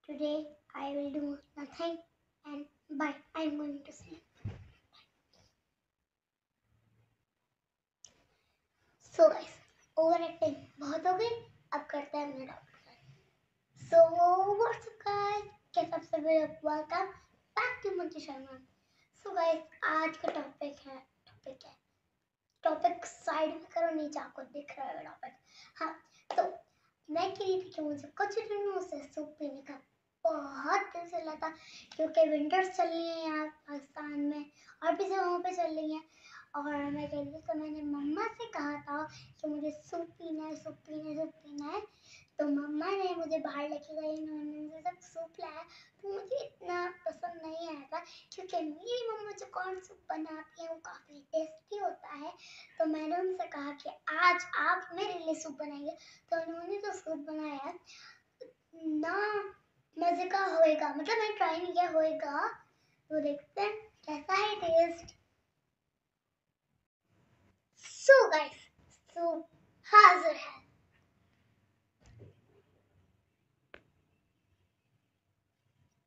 Today I will do nothing and bye. I'm going to sleep. So guys, overacting बहुत हो गई, अब करते हैं मेरा doctor. So what's up guys? कैसे आप सभी लोग? Welcome back to मंतु Sharma. So guys, आज का टॉपिक है टॉपिक साइड में करो, नीचे आपको दिख रहा है टॉपिक। हाँ, तो मैं कह रही थी कि मुझे कुछ दिनों से सूप पीने का बहुत दिल चल रहा था, क्योंकि विंटर्स चल रही है यहाँ पाकिस्तान में और भी जगहों पे चल रही है। और मैं कह रही थी, तो मैंने मम्मा से कहा था कि मुझे सूप पीना है। तो मम्मा ने मुझे बाहर लेके गई, उन्होंने मुझे जब सूप लाया तो मुझे इतना पसंद नहीं आया था, क्योंकि मेरी मम्मा जो कॉर्न सूप बनाती है वो काफ़ी टेस्टी होता है। तो मैंने उनसे कहा कि आज आप मेरे लिए सूप बनाइए। तो उन्होंने जो सूप बनाया ना मज़े का होएगा, मतलब मैं ट्राई नहीं किया, होएगा तो देखते हैं कैसा है टेस्ट। सो गाइस, सूप हाजिर है।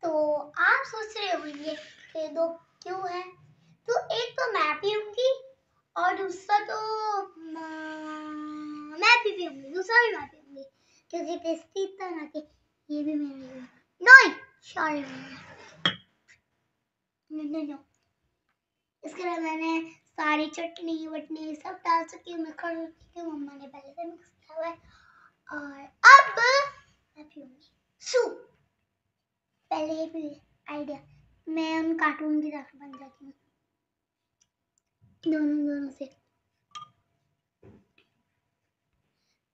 तो आप सोच रहे होंगे कि दो क्यों है, तो एक तो मैं पीऊंगी और दूसरा तो मैं भी पीऊंगी, दूसरा भी मैं पीऊंगी, क्योंकि टेस्टी इतना ना कि ये भी मेरे लिए। नहीं सॉरी, नो। इसके लिए मैंने सारी चटनी वटनी सब डाल चुकी हूँ, मैं खा चुकी हूँ, मम्मा ने पहले से मिक्स किया हुआ है। और अब मैं पीऊंगी सूप। पहले ये भी आइडिया, मैं उन कार्टून की तरह बन जाती हूँ दोनों से।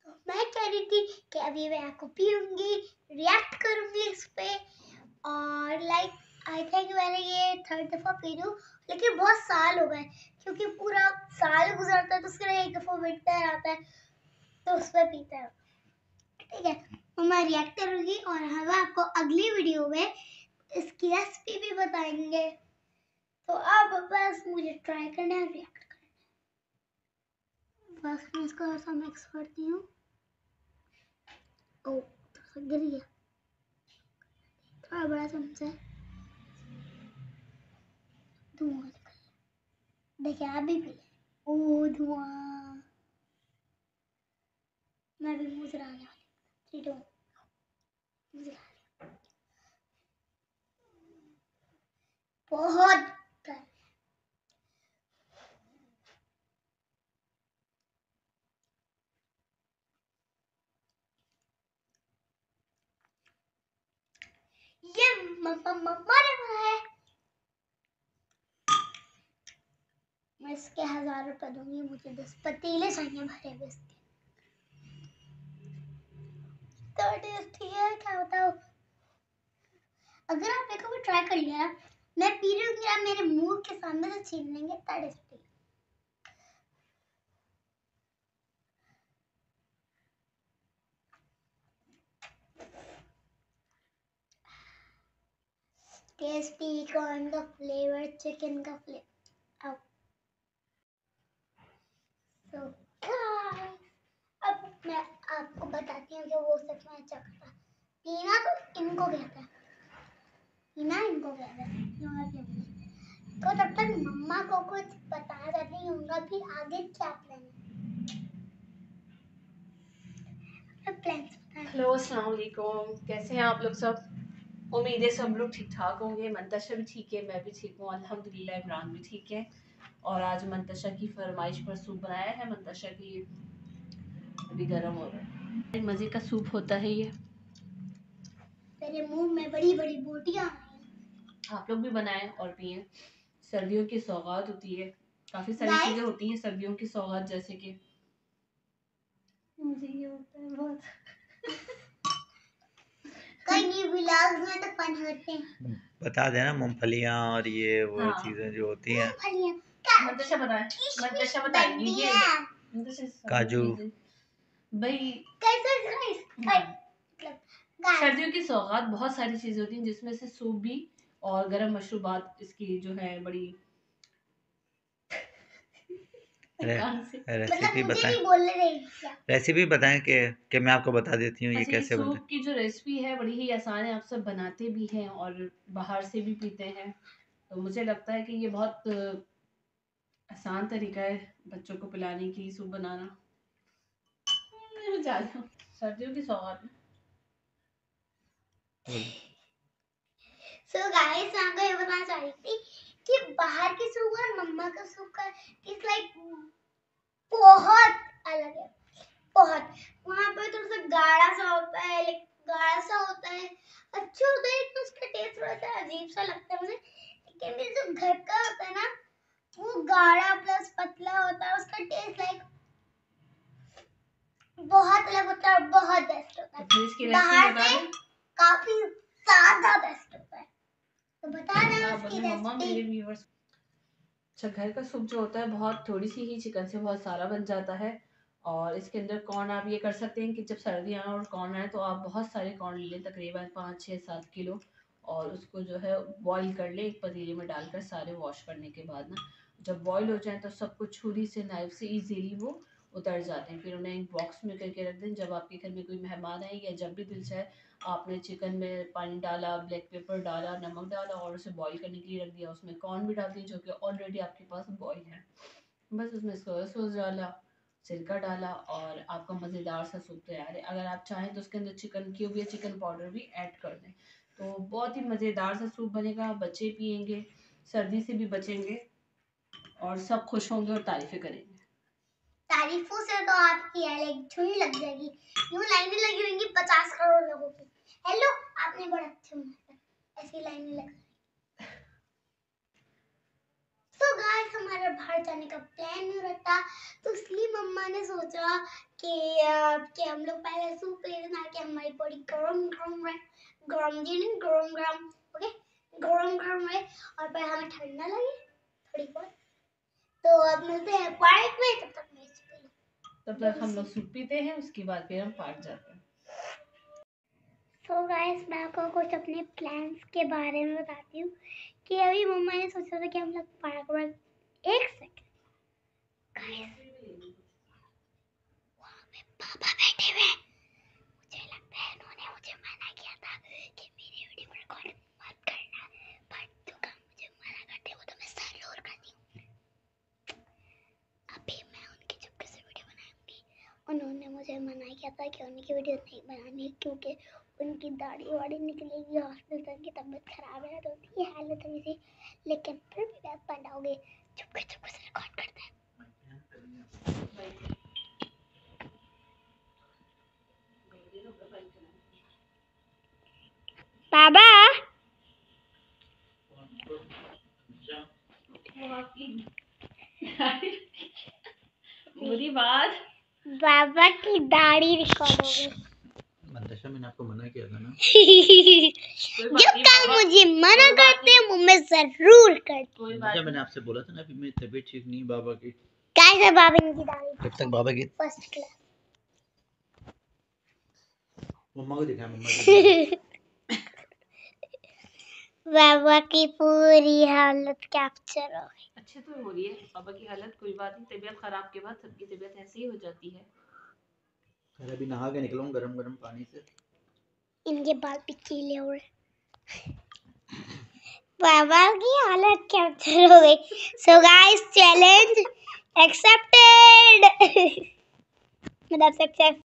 तो मैं कह रही थी कि अभी मैं आपको पीऊंगी, रिएक्ट करूंगी इस पे। और लाइक आई थिंक मैंने ये 3rd दफा पी रही हूँ, लेकिन बहुत साल हो गए, क्योंकि पूरा साल गुजरता है तो उसके लिए एक दफा विंटर आता है तो उस पर पीता है। ठीक है, तो मैं रिएक्ट करूंगी और हम आपको अगली वीडियो में इसकी रेसिपी भी बताएंगे। तो अब बस मुझे ट्राई करना है, रिएक्ट करना है। बस मैं इसको ऐसा मिक्स करती हूँ। ओ तो गिर गया, थोड़ा बड़ा चमचा है, धुआं देखिए, आप भी पी। ओ धुआं, मैं भी मुंह से डालने वाली। 3 2 मुझे बहुत डर। ये मम्मा ने बनाया है, मैं इसके 1000 रुपए दूंगी, मुझे 10 पतीले चाहिए भरे हुए इसके। तो टेस्टी है, क्या बताओ। अगर आप एक बार ट्राई कर लिया ना, मैं पी रही हूँ, आप मेरे मुंह के सामने से छीन लेंगे, इतना टेस्टी। टेस्टी कॉर्न का फ्लेवर, चिकन का फ्लेवर। तो अब मैं आपको बताती हूँ कि वो सच में अच्छा करता। पीना तो इनको कहता है, पीना इनको कहता है। तो तब तक मम्मा को कुछ बताना चाहती हूँ कि आगे क्या प्लान है। हेलो अस्सलाम वालेकुम, कैसे हैं आप लोग सब? उम्मीद है सब लोग ठीक ठाक होंगे। मंतशा भी ठीक है, मैं भी ठीक हूँ अल्हम्दुलिल्लाह। इमरान भी ठीक है। और आज मंतशा की फरमाइश पर सूप बनाया है। मंतशा की अभी गर्म हो रहा है, मज़े का सूप होता है ये। मेरे मुंह में बड़ी बड़ी बोटियां आ रही हैं। आप लोग भी बनाएं और पिए। सर्दियों की सौगात होती है, काफ़ी सारी चीज़ें होती हैं सर्दियों की सौगात, जैसे कि मुझे ये होता है बहुत। कई व्लॉग्स में तो फन होते हैं। बता देना मूंगफलियाँ और ये वो हाँ। चीजें जो होती हैं, मंतशा बताएंगे ये काजू। भाई। सर्दियों की सौगात बहुत सारी चीजें होती हैं, जिसमें से सूप भी और गर्म मशरूबात इसकी जो है बड़ी कहाँ से? रेसिपी मतलब मुझे बताएं, भी बोलने नहीं दिया। रेसिपी बताएं कि मैं आपको बता देती हूँ ये अच्छा, ये कैसे बनता सूप की जो रेसिपी है बड़ी ही आसान है, आप सब बनाते भी हैं और बाहर से भी पीते हैं, तो मुझे लगता है कि ये बहुत आसान तरीका है बच्चों को पिलाने की, सूप बनाना। ज्यादा सर्दियों की सौगात है। है। सो गाइस मैं आपको ये बताना चाह रही थी कि बाहर की सूप और मम्मा का सूप का इट्स लाइक बहुत अलग है, बहुत। वहाँ पे थोड़ा सा गाढ़ा सा होता है, लाइक गाढ़ा सा होता है, अच्छा होता है, लेकिन उसका टेस्ट थोड़ा सा अजीब सा लगता है मुझे। लेकिन ये जो घर का होता है ना, वो गाढ़ा प्लस पतला होता है, उसका टेस्ट लाइक बहुत अलग होता है, बहुत बेस्ट होता तो फिर इसकी है, रेसिपी बाहर बता से दें। काफी ज्यादा बेस्ट होता है। तो बता दें हाँ, उसकी बोले मम्मा मेरे रेसिपी। व्यूअर्स। अच्छा, घर का सूप जो होता है बहुत थोड़ी सी ही चिकन से बहुत सारा बन जाता है, और इसके अंदर कॉर्न आप ये कर सकते हैं कि जब सर्दियाँ और कॉर्न आए तो आप बहुत सारे कॉर्न ले लें, तकरीबन 5, 6, 7 किलो, और उसको जो है बॉईल कर लें एक पतीले में डालकर, सारे वॉश करने के बाद ना, जब बॉईल हो जाए तो सबको छुरी से, नाइफ से इजीली वो उतर जाते हैं। फिर उन्हें एक बॉक्स में करके रख दें, जब आपके घर में कोई मेहमान आए या जब भी दिल चाहे आपने चिकन में पानी डाला, ब्लैक पेपर डाला, नमक डाला और उसे बॉईल करने के लिए रख दिया, उसमें कॉर्न भी डाल दिए जो कि ऑलरेडी आपके पास बॉईल है, बस उसमें सोया सॉस डाला, सिरका डाला और आपका मज़ेदार सा सूप तैयार है। अगर आप चाहें तो उसके अंदर चिकन क्यूब या चिकन पाउडर भी ऐड कर दें, तो बहुत ही मज़ेदार सा सूप बनेगा, बच्चे पियेंगे, सर्दी से भी बचेंगे और सब खुश होंगे और तारीफें करेंगे। तारीफों से तो आपकी है लाइक झुंड लग जाएगी, यूं लाइनें लगी होंगी 50 करोड़ लोगों की, हेलो आपने बड़ा अच्छा बनाया, ऐसी लाइनें लग। सो गाइस हमारा बाहर जाने का प्लान नहीं रहता, तो इसलिए मम्मा ने सोचा कि हम लोग पहले सूप ले लें ताकि हमारी बॉडी गरम गरम रहे, गरम जी नहीं गरम गरम, ओके गरम गरम रहे, और फिर हमें ठंडा लगे थोड़ी बहुत। तो अब मिलते हैं पार्क में, तब तक मैं तब तक हम लोग सूप पीते हैं, उसके बाद फिर हम पार्क जाते हैं। सो गाइस मैं आपको कुछ अपने प्लान्स के बारे में बताती हूँ कि अभी मम्मा ने सोचा था कि हम लोग पार्क में, एक सेकंड वहाँ पे पापा बैठे हुए हैं, मुझे लगता है उन्होंने मुझे मना किया था कि मेरी वीडियो रिकॉर्ड मत करना, बट जो काम मुझे मना करते वो तो मैं जरूर करती हूँ। अभी मैं उनकी चुपके से वीडियो बनाऊंगी, उन्होंने मुझे मना किया था कि उनकी वीडियो नहीं बनानी क्योंकि उनकी दाढ़ी वाड़ी निकलेगी, हॉस्पिटल की तबीयत खराब है तो उनकी हालत हुई थी, लेकिन फिर भी मैं बनाऊंगी, चुपके चुपके से रिकॉर्ड करते हैं। बाबा बुरी बात, बाबा की दाढ़ी रिकॉर्ड हो गई। मंतशा मैंने आपको मना किया था ना। जब कल मुझे मना करते हैं वो मैं जरूर करती हूँ। मंतशा मैंने आपसे बोला था ना अभी मेरी तबीयत ठीक नहीं बाबा की। कैसे बाबा की दाढ़ी जब तक बाबा की फर्स्ट क्लास। मम्मा को दिखाया, मम्मा को बाबा की पूरी हालत कैप्चर हो गई। अच्छे तो हो रही है पापा की हालत, कोई बात नहीं, तबीयत खराब के बाद सबकी तबीयत ऐसे ही हो जाती है। अरे अभी नहा के निकला हूं गरम गरम पानी से। इनके बाल पिचीले हो रहे, बाबा की हालत कैप्चर हो गई। So guys challenge accepted. मतलब सक्सेस।